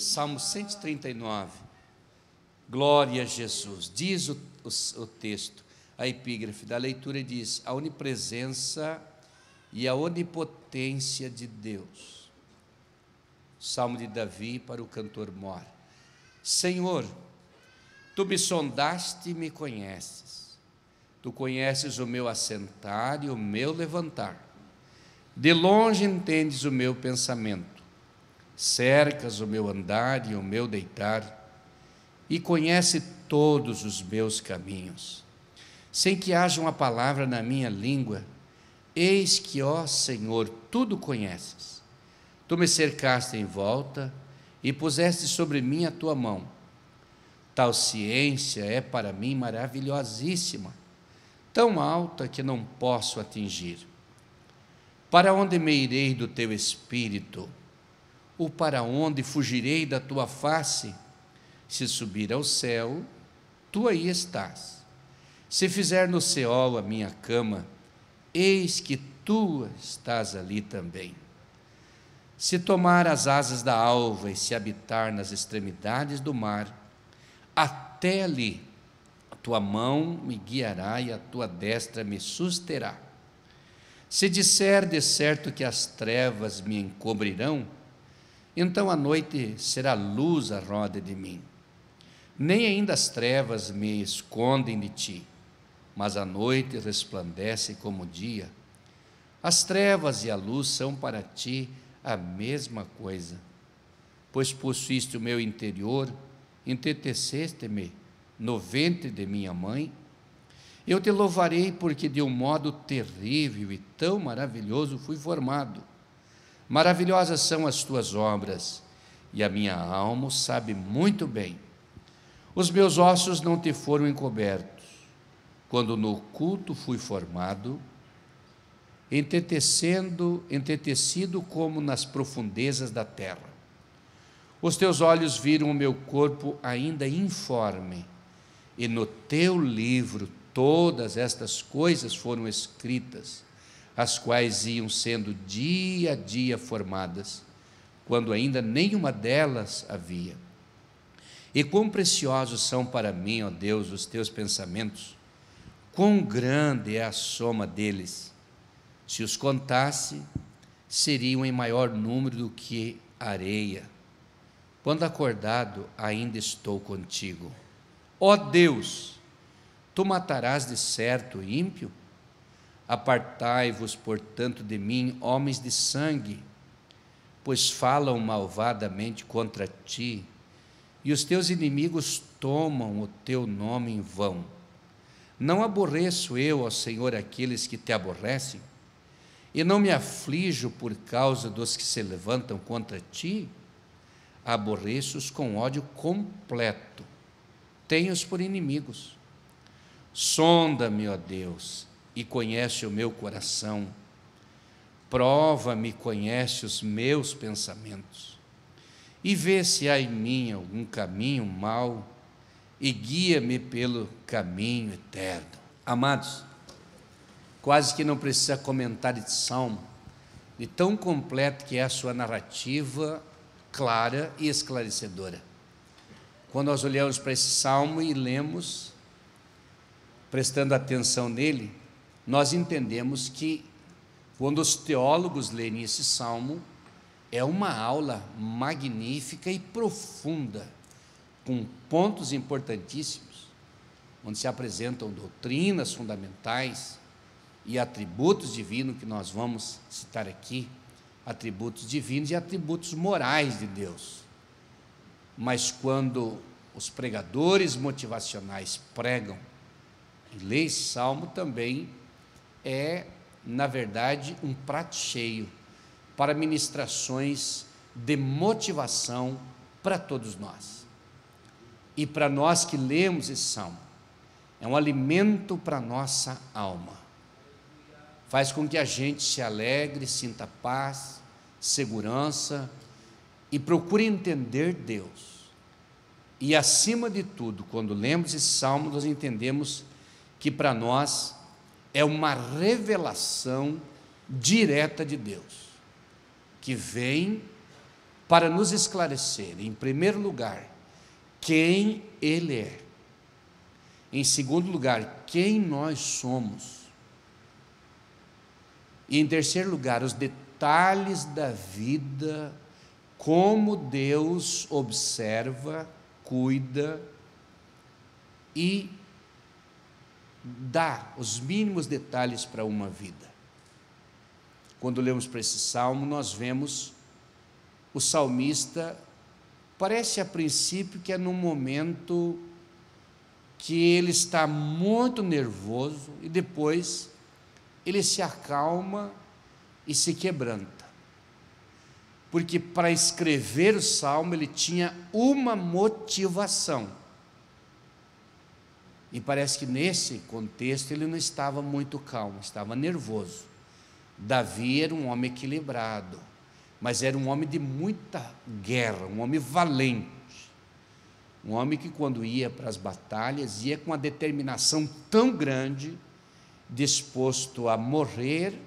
Salmo 139. Glória a Jesus. Diz o texto, a epígrafe da leitura diz: a onipresença e a onipotência de Deus. Salmo de Davi para o cantor mor. Senhor, tu me sondaste e me conheces. Tu conheces o meu assentar e o meu levantar. De longe entendes o meu pensamento. Cercas o meu andar e o meu deitar, e conhece todos os meus caminhos. Sem que haja uma palavra na minha língua, eis que, ó Senhor, tudo conheces. Tu me cercaste em volta e puseste sobre mim a tua mão. Tal ciência é para mim maravilhosíssima, tão alta que não posso atingir. Para onde me irei do teu espírito? Ou para onde fugirei da tua face? Se subir ao céu, tu aí estás. Se fizer no Seol a minha cama, eis que tu estás ali também. Se tomar as asas da alva e se habitar nas extremidades do mar, até ali a tua mão me guiará e a tua destra me susterá. Se disser de certo que as trevas me encobrirão, então a noite será luz à roda de mim. Nem ainda as trevas me escondem de ti, mas a noite resplandece como o dia. As trevas e a luz são para ti a mesma coisa. Pois possuíste o meu interior, enteteceste-me no ventre de minha mãe. Eu te louvarei porque de um modo terrível e tão maravilhoso fui formado. Maravilhosas são as tuas obras, e a minha alma sabe muito bem. Os meus ossos não te foram encobertos, quando no oculto fui formado, entretecido como nas profundezas da terra. Os teus olhos viram o meu corpo ainda informe, e no teu livro todas estas coisas foram escritas, as quais iam sendo dia a dia formadas, quando ainda nenhuma delas havia. E quão preciosos são para mim, ó Deus, os teus pensamentos, quão grande é a soma deles. Se os contasse, seriam em maior número do que a areia. Quando acordado, ainda estou contigo. Ó Deus, tu matarás de certo o ímpio? Apartai-vos, portanto, de mim, homens de sangue, pois falam malvadamente contra ti, e os teus inimigos tomam o teu nome em vão. Não aborreço eu, ó Senhor, aqueles que te aborrecem, e não me aflijo por causa dos que se levantam contra ti? Aborreço-os com ódio completo, tenho-os por inimigos. Sonda-me, ó Deus, e conhece o meu coração. Prova-me e conhece os meus pensamentos. E vê se há em mim algum caminho mau, e guia-me pelo caminho eterno. Amados, quase que não precisa comentar de salmo, de tão completo que é a sua narrativa, clara e esclarecedora. Quando nós olhamos para esse salmo e lemos, prestando atenção nele, nós entendemos que, quando os teólogos leem esse salmo, é uma aula magnífica e profunda, com pontos importantíssimos, onde se apresentam doutrinas fundamentais e atributos divinos, que nós vamos citar aqui, atributos divinos e atributos morais de Deus. Mas quando os pregadores motivacionais pregam e leem esse salmo, também é, na verdade, um prato cheio para ministrações de motivação para todos nós. E para nós que lemos esse salmo, é um alimento para a nossa alma. Faz com que a gente se alegre, sinta paz, segurança e procure entender Deus. E, acima de tudo, quando lemos esse salmo, nós entendemos que para nós é uma revelação direta de Deus, que vem para nos esclarecer, em primeiro lugar, quem Ele é. Em segundo lugar, quem nós somos. E em terceiro lugar, os detalhes da vida, como Deus observa, cuida e dá os mínimos detalhes para uma vida. Quando lemos para esse salmo, nós vemos o salmista, parece a princípio que é num momento que ele está muito nervoso e depois ele se acalma e se quebranta. Porque para escrever o salmo ele tinha uma motivação. E parece que nesse contexto ele não estava muito calmo, estava nervoso. Davi era um homem equilibrado, mas era um homem de muita guerra, um homem valente. Um homem que, quando ia para as batalhas, ia com uma determinação tão grande, disposto a morrer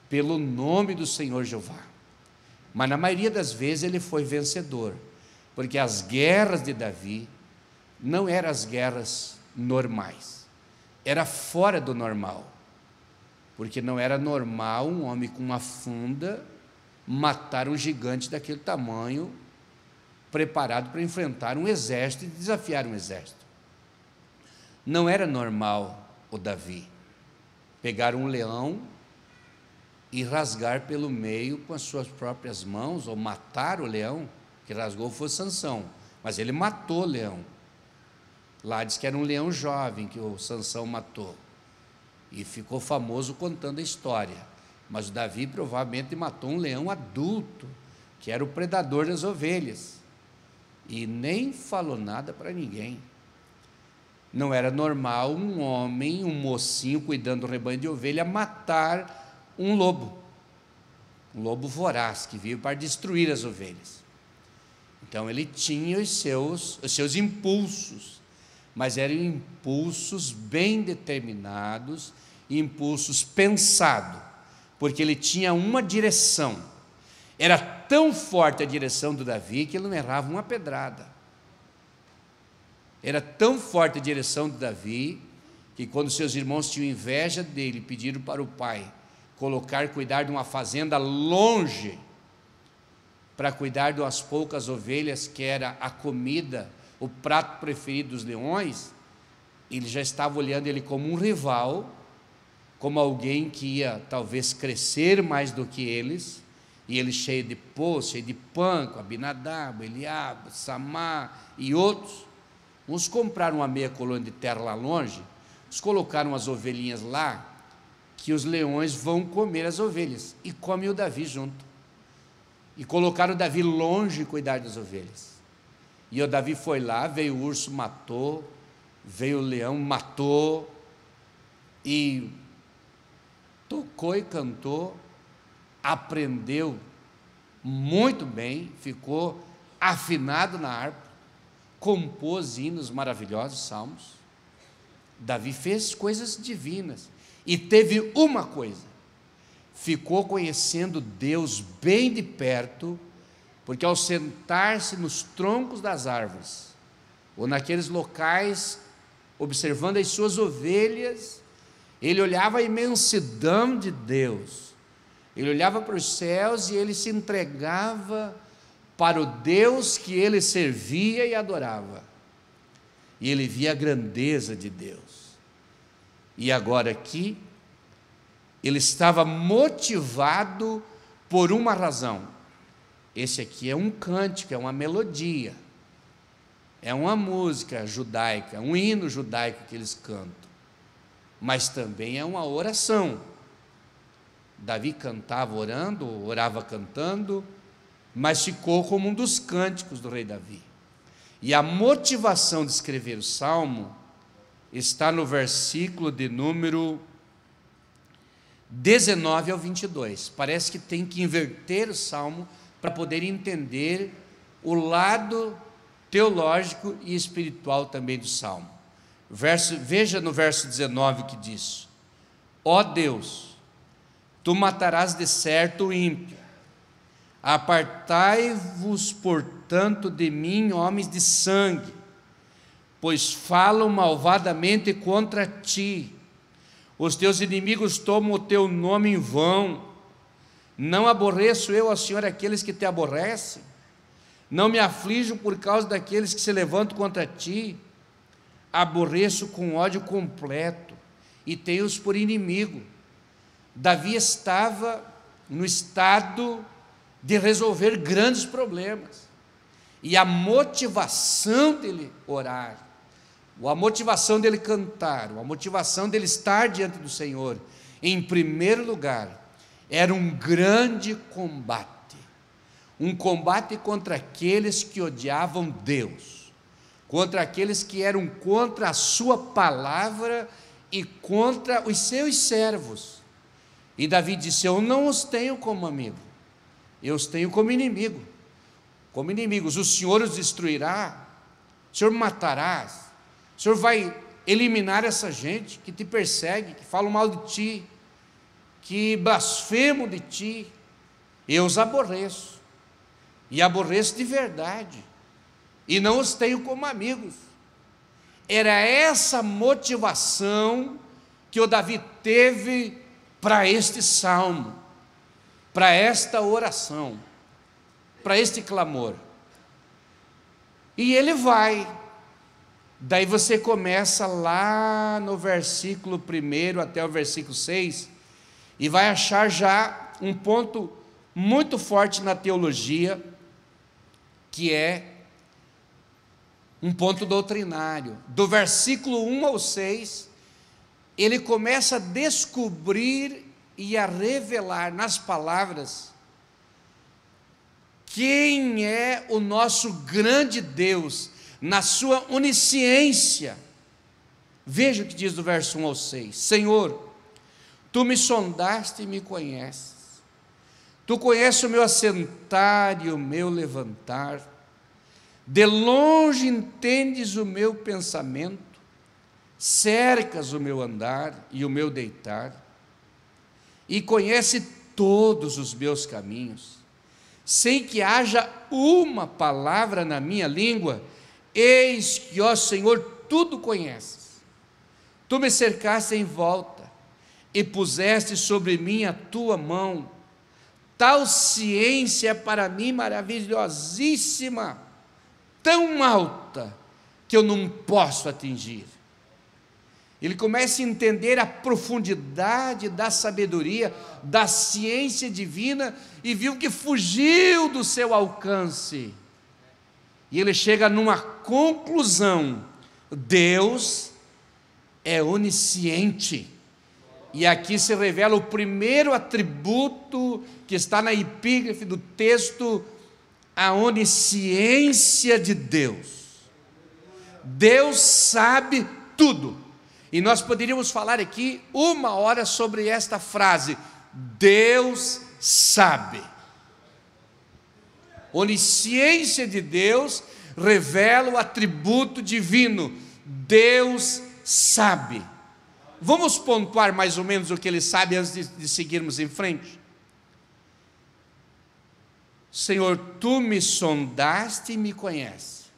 pelo nome do Senhor Jeová. Mas, na maioria das vezes, ele foi vencedor, porque as guerras de Davi não eram as guerras normais, era fora do normal, porque não era normal um homem com uma funda matar um gigante daquele tamanho, preparado para enfrentar um exército e desafiar um exército. Não era normal o Davi pegar um leão e rasgar pelo meio com as suas próprias mãos, ou matar o leão. Que rasgou foi Sansão, mas ele matou o leão. Lá diz que era um leão jovem que o Sansão matou, e ficou famoso contando a história. Mas o Davi provavelmente matou um leão adulto, que era o predador das ovelhas, e nem falou nada para ninguém. Não era normal um homem, um mocinho cuidando do rebanho de ovelha, matar um lobo voraz, que veio para destruir as ovelhas. Então ele tinha os seus impulsos, mas eram impulsos bem determinados, impulsos pensados, porque ele tinha uma direção. Era tão forte a direção do Davi que ele não errava uma pedrada. Era tão forte a direção do Davi que, quando seus irmãos tinham inveja dele, pediram para o pai cuidar de uma fazenda longe, para cuidar de umas poucas ovelhas, que era a comida, o prato preferido dos leões, ele já estava olhando ele como um rival, como alguém que ia talvez crescer mais do que eles, e ele cheio de poço, cheio de panco, Abinadab, Eliabe, Samar e outros. Uns compraram uma meia colônia de terra lá longe, uns colocaram as ovelhinhas lá, que os leões vão comer as ovelhas, e comem o Davi junto. E colocaram o Davi longe de cuidar das ovelhas. E o Davi foi lá, veio o urso, matou, veio o leão, matou, e tocou e cantou, aprendeu muito bem, ficou afinado na harpa, compôs hinos maravilhosos, salmos. Davi fez coisas divinas, e teve uma coisa: ficou conhecendo Deus bem de perto, porque ao sentar-se nos troncos das árvores, ou naqueles locais, observando as suas ovelhas, ele olhava a imensidão de Deus, ele olhava para os céus e ele se entregava para o Deus que ele servia e adorava, e ele via a grandeza de Deus. E agora aqui, ele estava motivado por uma razão. Esse aqui é um cântico, é uma melodia, é uma música judaica, um hino judaico que eles cantam, mas também é uma oração. Davi cantava orando, orava cantando, mas ficou como um dos cânticos do rei Davi. E a motivação de escrever o salmo está no versículo de número 19 ao 22. Parece que tem que inverter o salmo para poder entender o lado teológico e espiritual também do salmo. Veja no verso 19 que diz: ó Deus, tu matarás de certo o ímpio, Apartai-vos, portanto, de mim, homens de sangue, pois falam malvadamente contra ti. Os teus inimigos tomam o teu nome em vão. Não aborreço eu, ó Senhor, aqueles que te aborrecem? Não me aflijo por causa daqueles que se levantam contra ti? Aborreço com ódio completo e tenho-os por inimigo. Davi estava no estado de resolver grandes problemas, e a motivação dele orar, a motivação dele cantar, a motivação dele estar diante do Senhor, em primeiro lugar, era um grande combate, um combate contra aqueles que odiavam Deus, contra aqueles que eram contra a sua palavra e contra os seus servos. E Davi disse: eu não os tenho como amigo, eu os tenho como inimigo, como inimigos. O Senhor os destruirá, o Senhor matarás, o Senhor vai eliminar essa gente que te persegue, que fala mal de ti, que blasfemam de ti. Eu os aborreço, e aborreço de verdade, e não os tenho como amigos. Era essa motivação que o Davi teve para este salmo, para esta oração, para este clamor. E ele vai, daí você começa lá no versículo 1 até o versículo 6, e vai achar já um ponto muito forte na teologia, que é um ponto doutrinário. Do versículo 1 ao 6, ele começa a descobrir e a revelar nas palavras quem é o nosso grande Deus, na sua onisciência. Veja o que diz do verso 1 ao 6. Senhor, tu me sondaste e me conheces, tu conheces o meu assentar e o meu levantar, de longe entendes o meu pensamento, cercas o meu andar e o meu deitar, e conhece todos os meus caminhos, sem que haja uma palavra na minha língua. Eis que, ó Senhor, tudo conheces. Tu me cercaste em volta e puseste sobre mim a tua mão. Tal ciência é para mim maravilhosíssima, tão alta que eu não posso atingir. Ele começa a entender a profundidade da sabedoria, da ciência divina, e viu que fugiu do seu alcance. E ele chega numa conclusão: Deus é onisciente. E aqui se revela o primeiro atributo que está na epígrafe do texto: a onisciência de Deus. Deus sabe tudo. E nós poderíamos falar aqui 1 hora sobre esta frase: Deus sabe. Onisciência de Deus revela o atributo divino: Deus sabe. Vamos pontuar mais ou menos o que ele sabe antes de seguirmos em frente? Senhor, tu me sondaste e me conheces.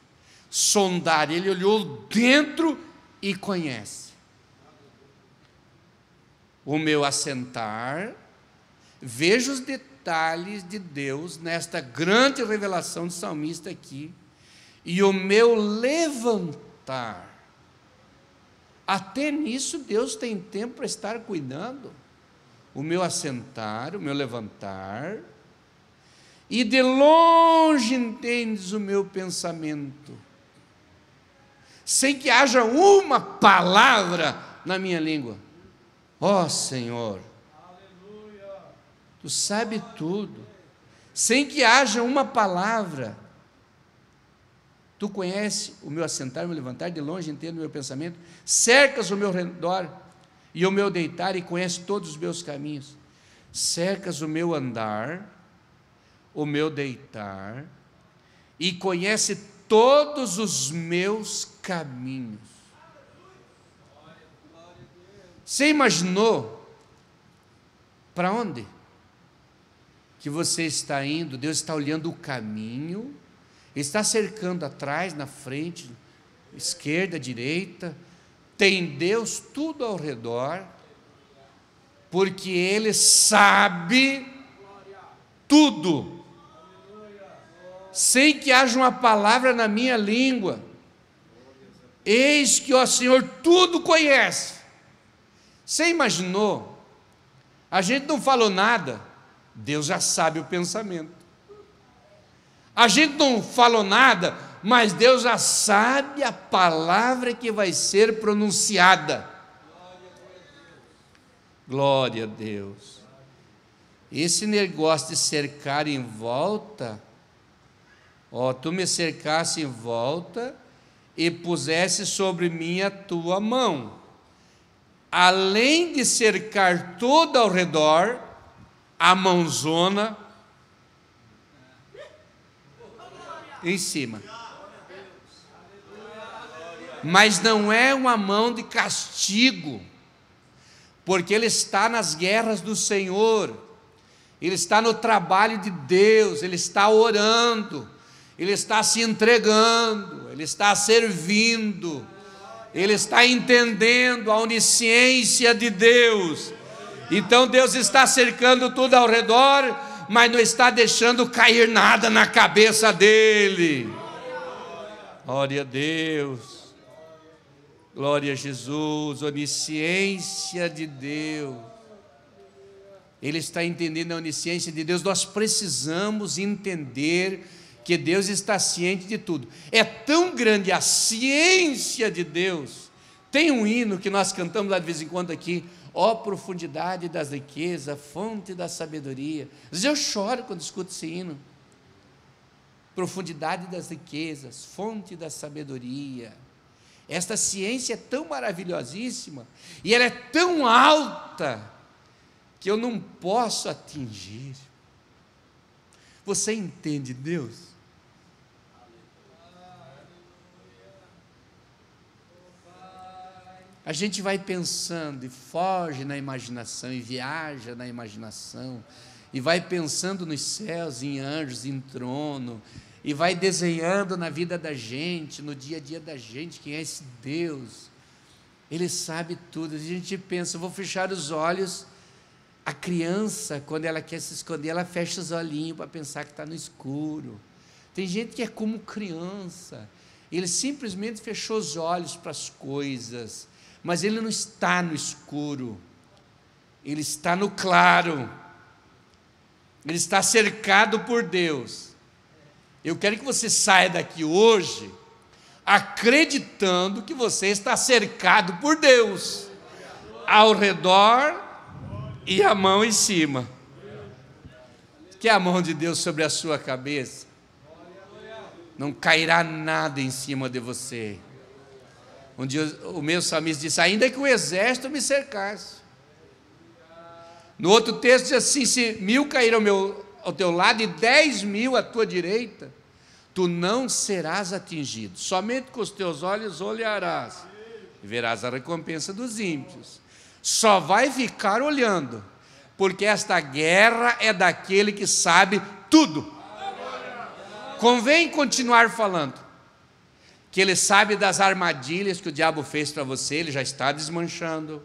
Sondar, ele olhou dentro e conhece o meu assentar. Veja os detalhes de Deus nesta grande revelação do salmista aqui. E o meu levantar, até nisso Deus tem tempo para estar cuidando. O meu assentar, o meu levantar, e de longe entendes o meu pensamento, sem que haja uma palavra na minha língua. Ó Senhor, tu sabes tudo, sem que haja uma palavra. Tu conheces o meu assentar e o meu levantar, de longe entendo o meu pensamento, cercas o meu redor e o meu deitar, e conheces todos os meus caminhos. Cercas o meu andar, o meu deitar, e conhece todos os meus caminhos. Você imaginou para onde que você está indo, Deus está olhando o caminho, Ele está cercando atrás, na frente, esquerda, direita, tem Deus tudo ao redor, porque Ele sabe tudo, sem que haja uma palavra na minha língua. Eis que o Senhor tudo conhece. Você imaginou? A gente não falou nada, Deus já sabe o pensamento. A gente não falou nada, mas Deus já sabe a palavra que vai ser pronunciada. Glória a Deus. Esse negócio de cercar em volta, tu me cercasse em volta e pusesse sobre mim a tua mão. Além de cercar todo ao redor, a mãozona em cima. Mas não é uma mão de castigo, porque Ele está nas guerras do Senhor, Ele está no trabalho de Deus, Ele está orando, Ele está se entregando, Ele está servindo, Ele está entendendo a onisciência de Deus. Então Deus está cercando tudo ao redor, mas não está deixando cair nada na cabeça dele. Glória a Deus, glória a Jesus, onisciência de Deus. Ele está entendendo a onisciência de Deus. Nós precisamos entender que Deus está ciente de tudo. É tão grande a ciência de Deus. Tem um hino que nós cantamos lá de vez em quando aqui: ó profundidade das riquezas, fonte da sabedoria. Às vezes eu choro quando escuto esse hino. Profundidade das riquezas, fonte da sabedoria. Esta ciência é tão maravilhosíssima e ela é tão alta que eu não posso atingir. Você entende Deus? A gente vai pensando e foge na imaginação e viaja na imaginação e vai pensando nos céus, em anjos, em trono, e vai desenhando na vida da gente, no dia a dia da gente, quem é esse Deus. Ele sabe tudo. A gente pensa, vou fechar os olhos. A criança, quando ela quer se esconder, ela fecha os olhinhos para pensar que está no escuro. Tem gente que é como criança, ele simplesmente fechou os olhos para as coisas, mas ele não está no escuro, ele está no claro, ele está cercado por Deus. Eu quero que você saia daqui hoje acreditando que você está cercado por Deus, ao redor e a mão em cima. Que é a mão de Deus sobre a sua cabeça, não cairá nada em cima de você. Um dia o meu salmista disse: ainda que o exército me cercasse. No outro texto diz assim: se 1000 caírem ao teu lado e 10.000 à tua direita, tu não serás atingido. Somente com os teus olhos olharás e verás a recompensa dos ímpios. Só vai ficar olhando, porque esta guerra é daquele que sabe tudo. Convém continuar falando que ele sabe das armadilhas que o diabo fez para você, ele já está desmanchando.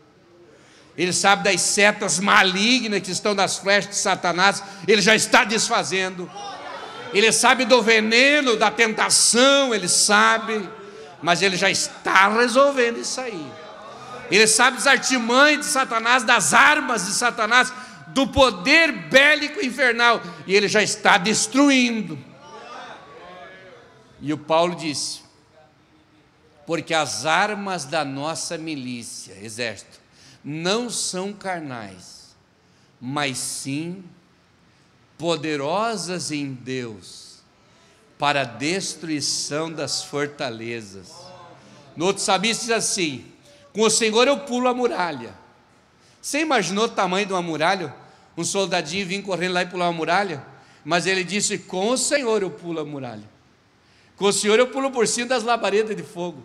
Ele sabe das setas malignas que estão nas flechas de Satanás, ele já está desfazendo. Ele sabe do veneno, da tentação, ele sabe, mas ele já está resolvendo isso aí. Ele sabe das artimanhas de Satanás, das armas de Satanás, do poder bélico infernal, e ele já está destruindo. E o Paulo disse: porque as armas da nossa milícia, exército, não são carnais, mas sim poderosas em Deus, para a destruição das fortalezas. No outro salmista diz assim: com o Senhor eu pulo a muralha. Você imaginou o tamanho de uma muralha? Um soldadinho vir correndo lá e pular uma muralha? Mas ele disse: com o Senhor eu pulo a muralha. Com o Senhor eu pulo por cima das labaredas de fogo.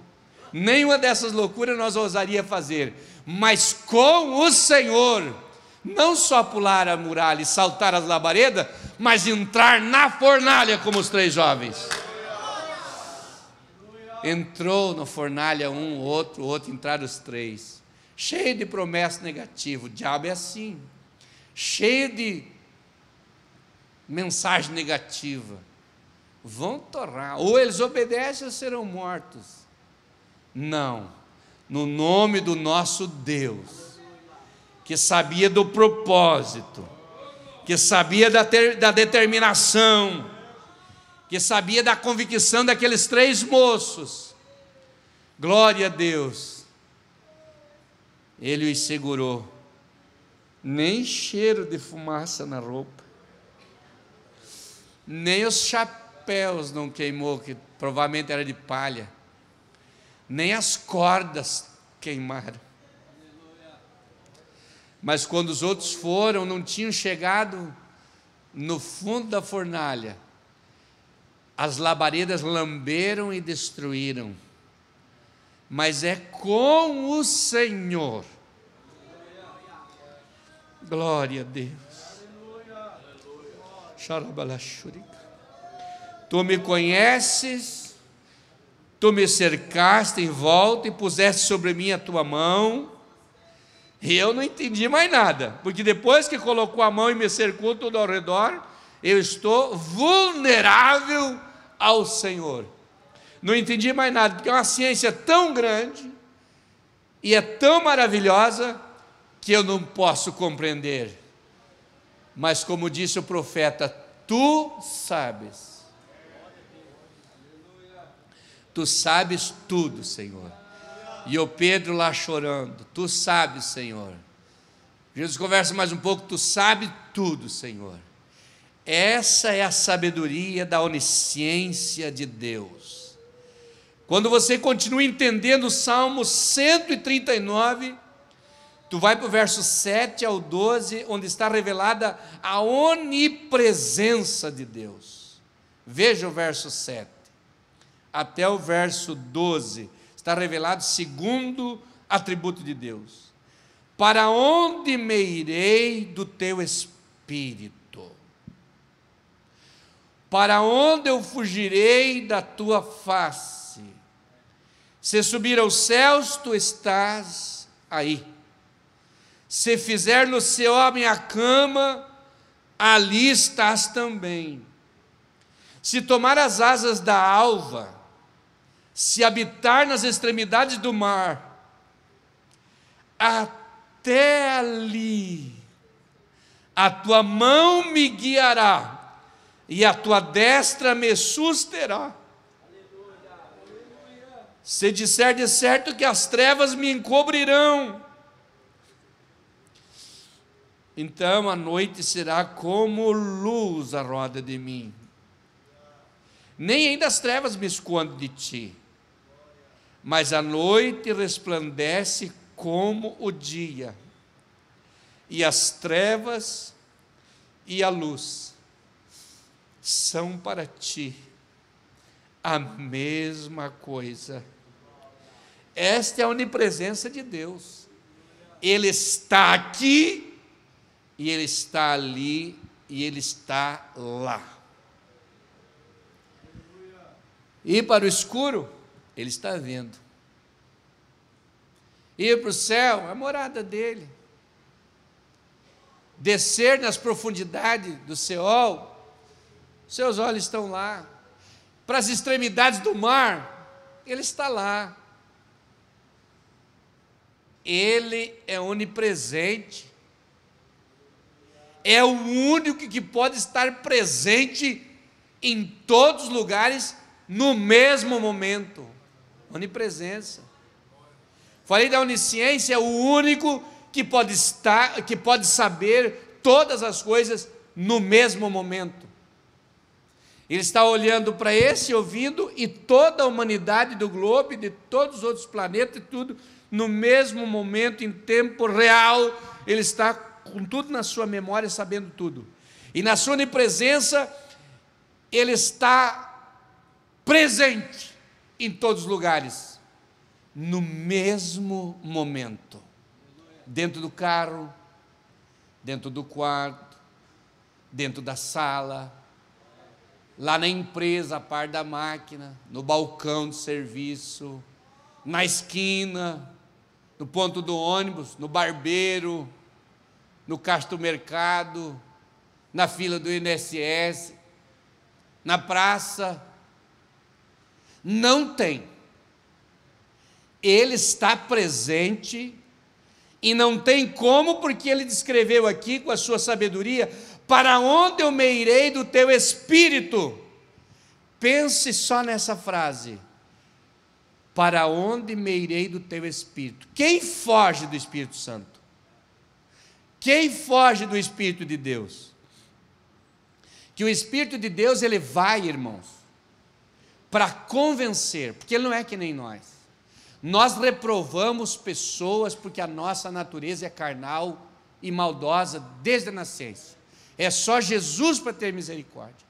Nenhuma dessas loucuras nós ousaria fazer, mas com o Senhor, não só pular a muralha e saltar as labaredas, mas entrar na fornalha como os 3 jovens. Entrou na fornalha um, outro, entraram os 3. Cheio de promessa negativa. O diabo é assim, cheio de mensagem negativa. Vão torrar, ou eles obedecem ou serão mortos. Não, no nome do nosso Deus, que sabia do propósito, que sabia da determinação, que sabia da convicção daqueles 3 moços. Glória a Deus. Ele os segurou. Nem cheiro de fumaça na roupa, nem os chapéus não queimou, que provavelmente era de palha, nem as cordas queimaram. Mas quando os outros foram, não tinham chegado no fundo da fornalha, as labaredas lamberam e destruíram. Mas é com o Senhor. Glória a Deus. Tu me conheces, tu me cercaste em volta e puseste sobre mim a tua mão. E eu não entendi mais nada, porque depois que colocou a mão e me cercou tudo ao redor, eu estou vulnerável ao Senhor. Não entendi mais nada, porque é uma ciência tão grande e é tão maravilhosa que eu não posso compreender. Mas como disse o profeta, tu sabes. Tu sabes tudo, Senhor. E o Pedro lá chorando, tu sabes, Senhor. Jesus conversa mais um pouco, tu sabes tudo, Senhor. Essa é a sabedoria da onisciência de Deus. Quando você continua entendendo o Salmo 139, tu vai para o verso 7 ao 12, onde está revelada a onipresença de Deus. Veja o verso 7, até o verso 12, está revelado o segundo atributo de Deus. Para onde me irei do teu espírito? Para onde eu fugirei da tua face? Se subir aos céus, tu estás aí. Se fizer no seu a minha cama, ali estás também. Se tomar as asas da alva, se habitar nas extremidades do mar, até ali a tua mão me guiará e a tua destra me susterá. Se disser de certo que as trevas me encobrirão, então a noite será como luz à roda de mim. Nem ainda as trevas me escondem de ti, mas a noite resplandece como o dia, e as trevas e a luz são para ti a mesma coisa. Esta é a onipresença de Deus. Ele está aqui, e Ele está ali, e Ele está lá. Ir para o escuro, Ele está vendo. Ir para o céu, é a morada dEle. Descer nas profundidades do Seol, seus olhos estão lá. Para as extremidades do mar, Ele está lá. Ele é onipresente. É o único que pode estar presente em todos os lugares no mesmo momento. Onipresença. Falei da onisciência, é o único que pode saber todas as coisas no mesmo momento. Ele está olhando para esse, ouvindo, e toda a humanidade do globo, e de todos os outros planetas, e tudo, no mesmo momento, em tempo real, Ele está com tudo na sua memória, sabendo tudo. E na sua onipresença, Ele está presente em todos os lugares, no mesmo momento. Dentro do carro, dentro do quarto, dentro da sala, lá na empresa, a par da máquina, no balcão de serviço, na esquina, no ponto do ônibus, no barbeiro, no caixa do mercado, na fila do INSS, na praça. Não tem. Ele está presente e não tem como, porque ele descreveu aqui com a sua sabedoria: para onde eu me irei do teu espírito? Pense só nessa frase: para onde me irei do teu espírito? Quem foge do Espírito Santo? Quem foge do Espírito de Deus? Que o Espírito de Deus, ele vai, irmãos, para convencer, porque ele não é que nem nós. Nós reprovamos pessoas porque a nossa natureza é carnal e maldosa desde a nascença. É só Jesus para ter misericórdia.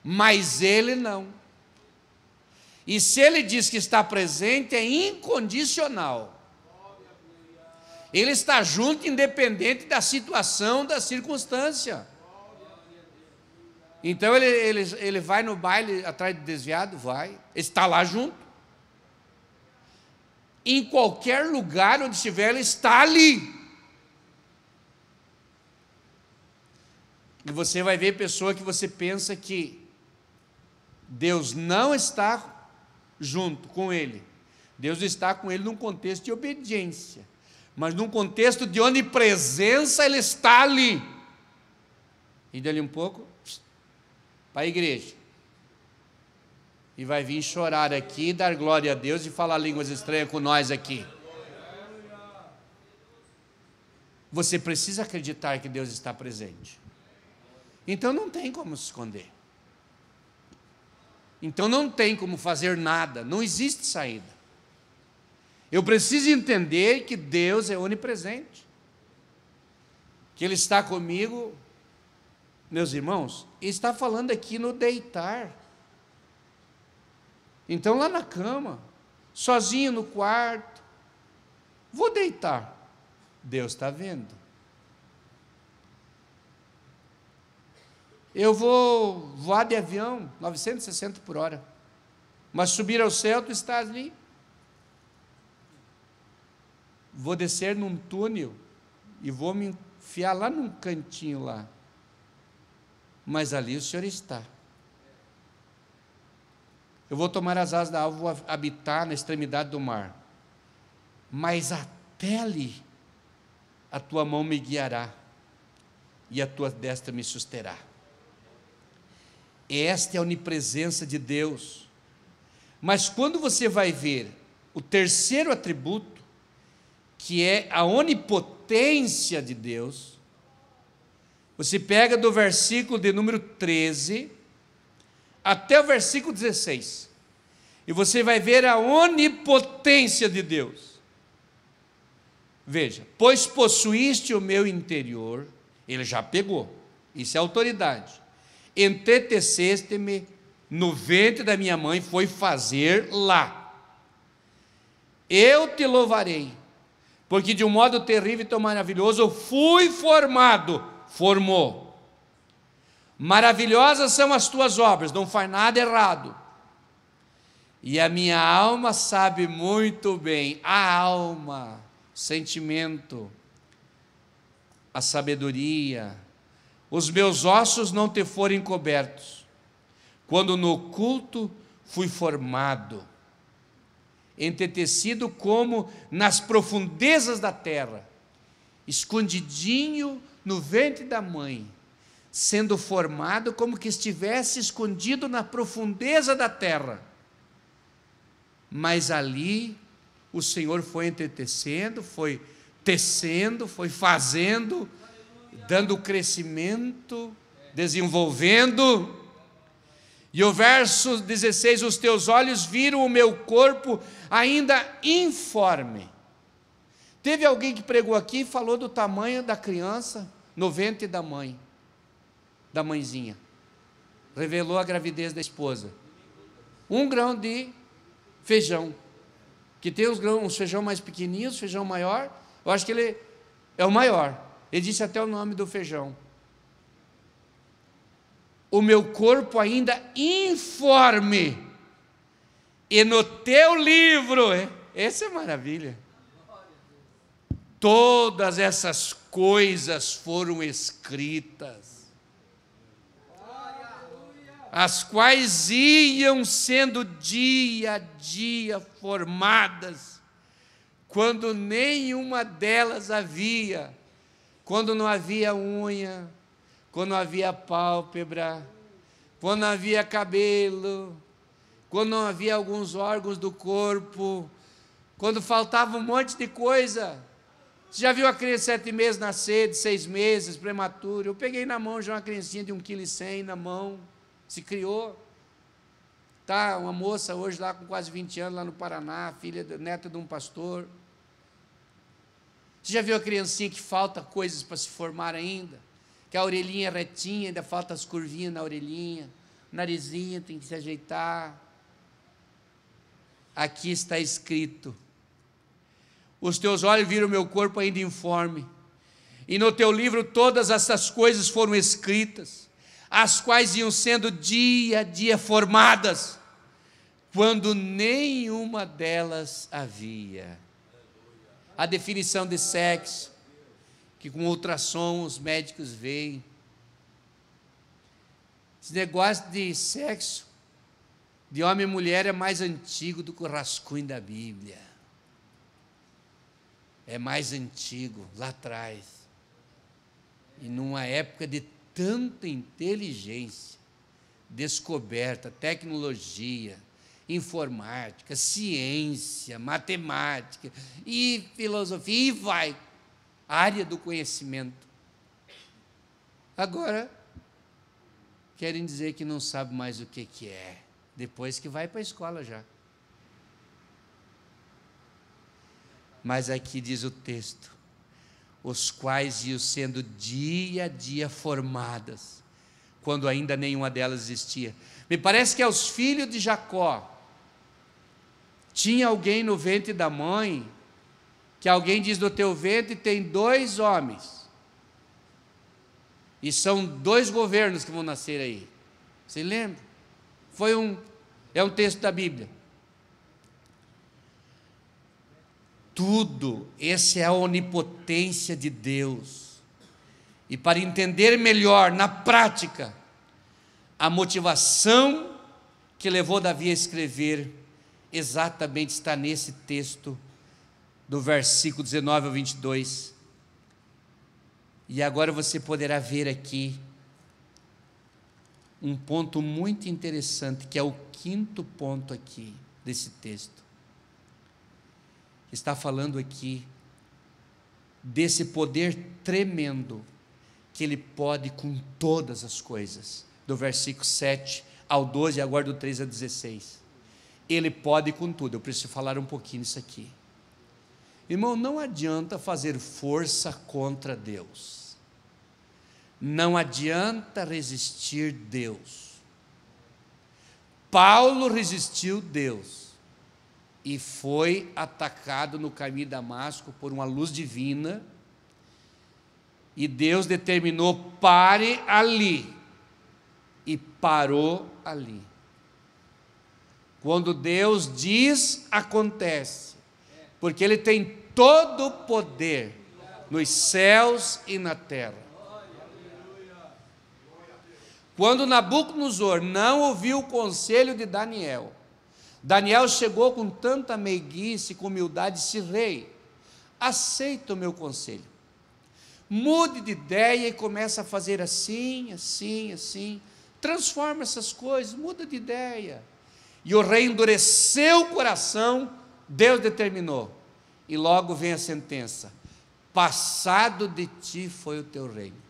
Mas ele não. E se ele diz que está presente, é incondicional. Ele está junto, independente da situação, da circunstância. Então ele vai no baile atrás de desviado? Vai. Ele está lá junto. Em qualquer lugar onde estiver, ele está ali. E você vai ver pessoa que você pensa que Deus não está junto com ele. Deus está com ele num contexto de obediência, mas num contexto de onipresença, ele está ali. E dali um pouco, para a igreja. E vai vir chorar aqui, dar glória a Deus e falar línguas estranhas com nós aqui. Você precisa acreditar que Deus está presente. Então não tem como se esconder. Então não tem como fazer nada, não existe saída. Eu preciso entender que Deus é onipresente, que Ele está comigo. Meus irmãos, Ele está falando aqui no deitar. Então lá na cama, sozinho no quarto, vou deitar, Deus está vendo. Eu vou voar de avião, 960 por hora, mas subir ao céu, tu estás ali. Vou descer num túnel e vou me enfiar lá num cantinho lá, mas ali o Senhor está. Eu vou tomar as asas da alva, vou habitar na extremidade do mar, mas até ali a tua mão me guiará e a tua destra me susterá. Esta é a onipresença de Deus. Mas quando você vai ver o terceiro atributo, que é a onipotência de Deus, você pega do versículo de número 13 até o versículo 16, e você vai ver a onipotência de Deus. Veja: pois possuíste o meu interior, ele já pegou, isso é autoridade. Entreteceste-me no ventre da minha mãe, foi fazer lá. Eu te louvarei, porque de um modo terrível e tão maravilhoso fui formado, formou. Maravilhosas são as tuas obras, não faz nada errado. E a minha alma sabe muito bem, a alma, o sentimento, a sabedoria, os meus ossos não te forem cobertos, quando no oculto fui formado, entretecido como nas profundezas da terra, escondidinho no ventre da mãe, sendo formado como que estivesse escondido na profundeza da terra. Mas ali o Senhor foi entretecendo, foi tecendo, foi fazendo, dando crescimento, desenvolvendo. E o verso 16: os teus olhos viram o meu corpo ainda informe. Teve alguém que pregou aqui e falou do tamanho da criança no ventre da mãe, da mãezinha. Revelou a gravidez da esposa. 1 grão de feijão, que tem uns feijão mais pequenininhos, feijão maior. Eu acho que ele é o maior. Ele disse até o nome do feijão. o meu corpo ainda informe, e no teu livro, essa é maravilha, todas essas coisas foram escritas, as quais iam sendo dia a dia formadas, quando nenhuma delas havia, quando não havia unha, quando não havia pálpebra, quando não havia cabelo, quando não havia alguns órgãos do corpo, quando faltava um monte de coisa. Você já viu a criança de 7 meses nascer, de 6 meses, prematura? Eu peguei na mão já uma criancinha de 1,1 kg na mão, se criou. Tá, uma moça hoje lá com quase 20 anos, lá no Paraná, neta de um pastor. Você já viu a criancinha que falta coisas para se formar ainda? Que a orelhinha é retinha, ainda falta as curvinhas na orelhinha, o narizinho tem que se ajeitar. Aqui está escrito: os teus olhos viram o meu corpo ainda informe, e no teu livro todas essas coisas foram escritas, as quais iam sendo dia a dia formadas, quando nenhuma delas havia. A definição de sexo, que com ultrassom os médicos veem. Esse negócio de sexo, de homem e mulher, é mais antigo do que o rascunho da Bíblia. É mais antigo, lá atrás. E numa época de tanta inteligência, descoberta, tecnologia, informática, ciência, matemática e filosofia, e vai, área do conhecimento. Agora, querem dizer que não sabe mais o que é, depois que vai para a escola já. Mas aqui diz o texto: os quais iam sendo dia a dia formadas, quando ainda nenhuma delas existia. Me parece que aos filhos de Jacó, tinha alguém no ventre da mãe, que alguém diz: do teu ventre tem 2 homens, e são 2 governos que vão nascer aí. Você lembra? É um texto da Bíblia. Tudo, essa é a onipotência de Deus. E para entender melhor, na prática, a motivação que levou Davi a escrever, exatamente está nesse texto, do versículo 19 ao 22. E agora você poderá ver aqui um ponto muito interessante, que é o 5º ponto aqui desse texto. Está falando aqui desse poder tremendo que Ele pode com todas as coisas, do versículo 7 ao 12, e agora do 13 a 16. Ele pode com tudo. Eu preciso falar um pouquinho nisso aqui. Irmão, não adianta fazer força contra Deus. Não adianta resistir Deus. Paulo resistiu Deus e foi atacado no caminho de Damasco por uma luz divina, e Deus determinou: pare ali, e parou ali. Quando Deus diz, acontece, porque Ele tem todo o poder nos céus e na terra. Quando Nabucodonosor não ouviu o conselho de Daniel, Daniel chegou com tanta meiguice, com humildade, e disse: rei, aceita o meu conselho, mude de ideia e comece a fazer assim, assim, assim, transforma essas coisas, muda de ideia. E o rei endureceu o coração. Deus determinou, e logo vem a sentença: passado de ti foi o teu reino,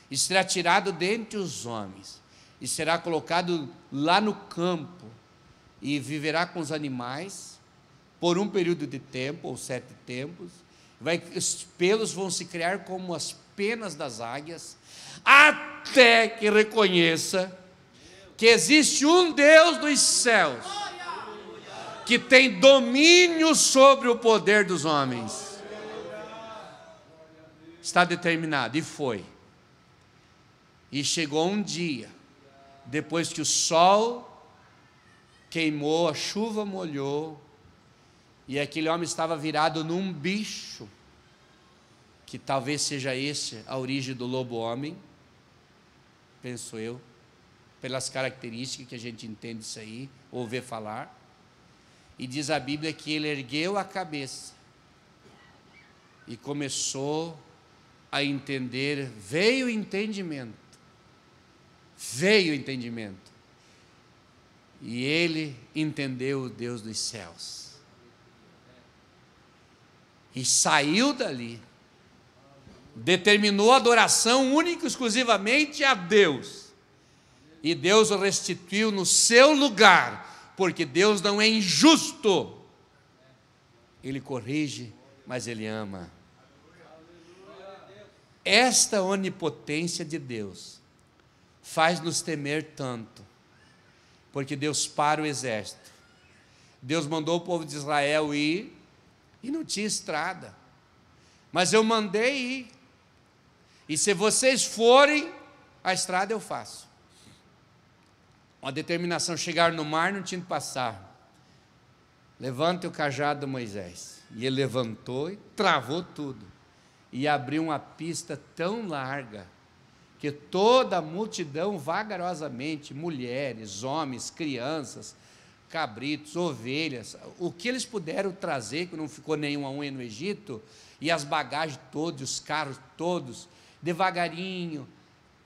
e será tirado dentre os homens, e será colocado lá no campo, e viverá com os animais, por um período de tempo, ou 7 tempos, os pelos vão se criar como as penas das águias, até que reconheça que existe um Deus dos céus, que tem domínio sobre o poder dos homens. Está determinado, e foi. E chegou um dia depois que o sol queimou, a chuva molhou, e aquele homem estava virado num bicho, que talvez seja esse a origem do lobo-homem, penso eu, pelas características que a gente entende isso aí, ou vê falar. E diz a Bíblia que ele ergueu a cabeça e começou a entender, veio o entendimento, e ele entendeu o Deus dos céus, e saiu dali, determinou a adoração única e exclusivamente a Deus, e Deus o restituiu no seu lugar, porque Deus não é injusto, Ele corrige, mas Ele ama. Esta onipotência de Deus faz-nos temer tanto, porque Deus para o exército. Deus mandou o povo de Israel ir, e não tinha estrada, mas eu mandei ir, e se vocês forem, a estrada eu faço. Uma determinação, chegar no mar, não tinha que passar. Levanta o cajado de Moisés. E ele levantou e travou tudo, e abriu uma pista tão larga, que toda a multidão, vagarosamente, mulheres, homens, crianças, cabritos, ovelhas, o que eles puderam trazer, que não ficou nenhuma unha no Egito, e as bagagens todas, os carros todos, devagarinho.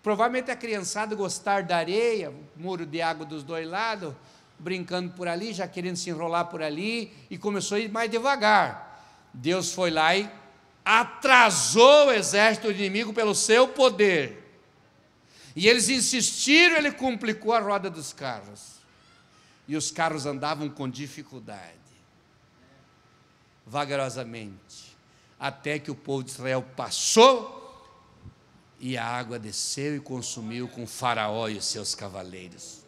Provavelmente a criançada gostar da areia, muro de água dos dois lados, brincando por ali, já querendo se enrolar por ali, e começou a ir mais devagar. Deus foi lá e atrasou o exército do inimigo pelo seu poder. E eles insistiram, ele complicou a roda dos carros. E os carros andavam com dificuldade, vagarosamente, até que o povo de Israel passou, e a água desceu e consumiu com Faraó e os seus cavaleiros.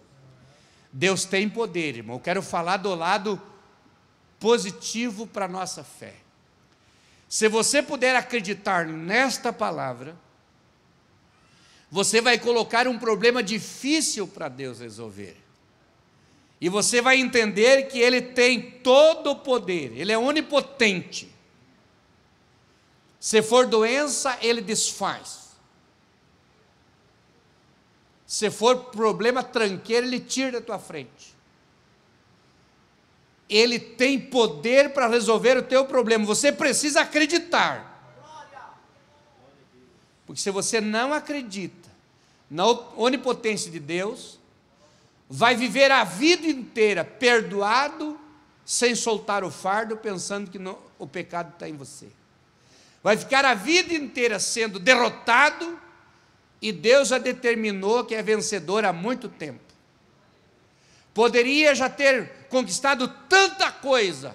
Deus tem poder, irmão. Eu quero falar do lado positivo para a nossa fé. Se você puder acreditar nesta palavra, você vai colocar um problema difícil para Deus resolver. E você vai entender que Ele tem todo o poder, Ele é onipotente. Se for doença, Ele desfaz. Se for problema tranqueiro, Ele tira da tua frente. Ele tem poder para resolver o teu problema. Você precisa acreditar. Porque se você não acredita na onipotência de Deus, vai viver a vida inteira perdoado, sem soltar o fardo, pensando que o pecado está em você. Vai ficar a vida inteira sendo derrotado, e Deus já determinou que é vencedor há muito tempo. Poderia já ter conquistado tanta coisa,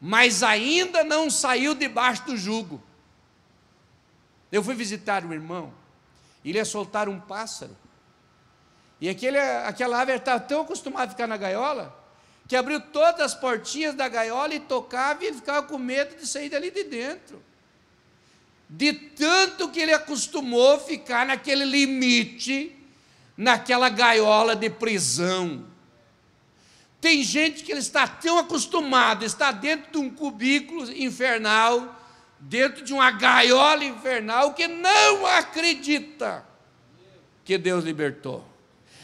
mas ainda não saiu debaixo do jugo. Eu fui visitar um irmão, ele ia soltar um pássaro, e aquela ave estava tão acostumada a ficar na gaiola, que abriu todas as portinhas da gaiola e tocava, e ele ficava com medo de sair dali de dentro. De tanto que ele acostumou a ficar naquele limite, naquela gaiola de prisão. Tem gente que ele está tão acostumado, está dentro de um cubículo infernal, dentro de uma gaiola infernal, que não acredita que Deus libertou.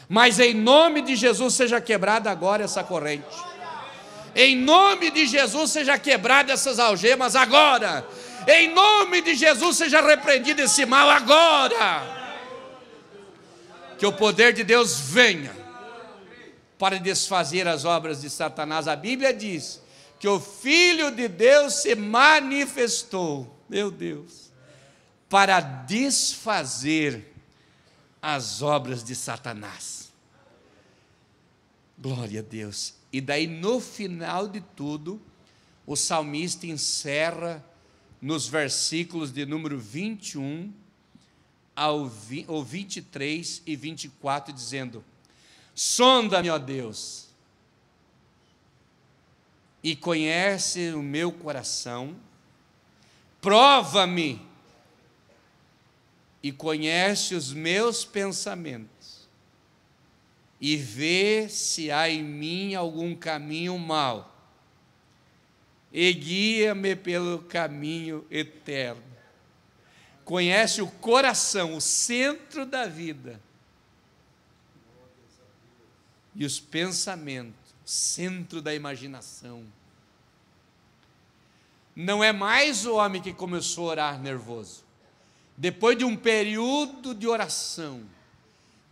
Mas em nome de Jesus seja quebrada agora essa corrente. Em nome de Jesus seja quebrada essas algemas agora. Em nome de Jesus seja repreendido esse mal agora. Que o poder de Deus venha para desfazer as obras de Satanás. A Bíblia diz que o Filho de Deus se manifestou, meu Deus, para desfazer as obras de Satanás. Glória a Deus. E daí no final de tudo, o salmista encerra nos versículos de número 21 ao 23 e 24, dizendo: sonda-me, ó Deus, e conhece o meu coração, prova-me e conhece os meus pensamentos, e vê se há em mim algum caminho mau, e guia-me pelo caminho eterno. Conhece o coração, o centro da vida, e os pensamentos, o centro da imaginação. Não é mais o homem que começou a orar nervoso. Depois de um período de oração,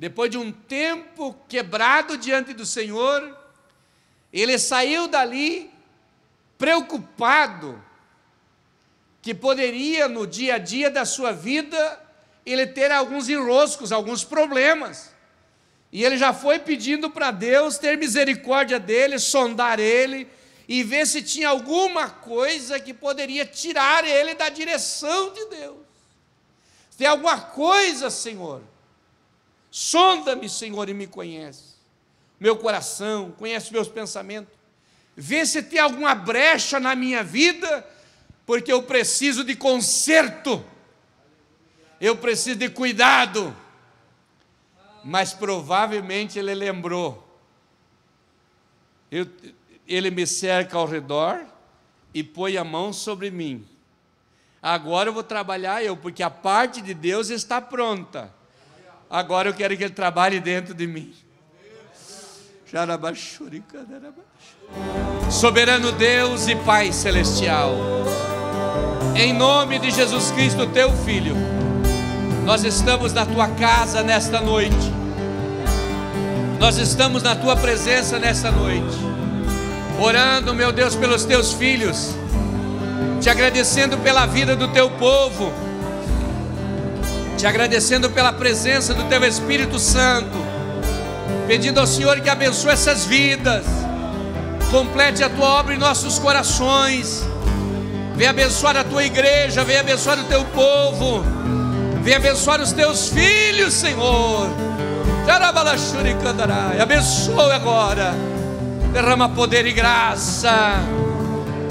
depois de um tempo quebrado diante do Senhor, ele saiu dali preocupado que poderia no dia a dia da sua vida ele ter alguns enroscos, alguns problemas. E ele já foi pedindo para Deus ter misericórdia dele, sondar ele e ver se tinha alguma coisa que poderia tirar ele da direção de Deus. Se tem alguma coisa, Senhor, sonda-me, Senhor, e me conhece meu coração, conhece meus pensamentos, vê se tem alguma brecha na minha vida, porque eu preciso de conserto, eu preciso de cuidado. Mas provavelmente ele lembrou, ele me cerca ao redor e põe a mão sobre mim. Agora eu vou trabalhar porque a parte de Deus está pronta. Agora eu quero que Ele trabalhe dentro de mim. Soberano Deus e Pai Celestial, em nome de Jesus Cristo, Teu Filho, nós estamos na Tua casa nesta noite, nós estamos na Tua presença nesta noite, orando, meu Deus, pelos Teus filhos, te agradecendo pela vida do Teu povo, te agradecendo pela presença do Teu Espírito Santo, pedindo ao Senhor que abençoe essas vidas, complete a Tua obra em nossos corações, venha abençoar a Tua igreja, venha abençoar o Teu povo, venha abençoar os Teus filhos, Senhor. Abençoe agora, derrama poder e graça,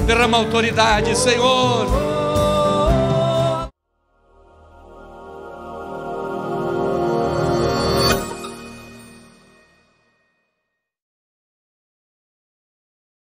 derrama autoridade, Senhor.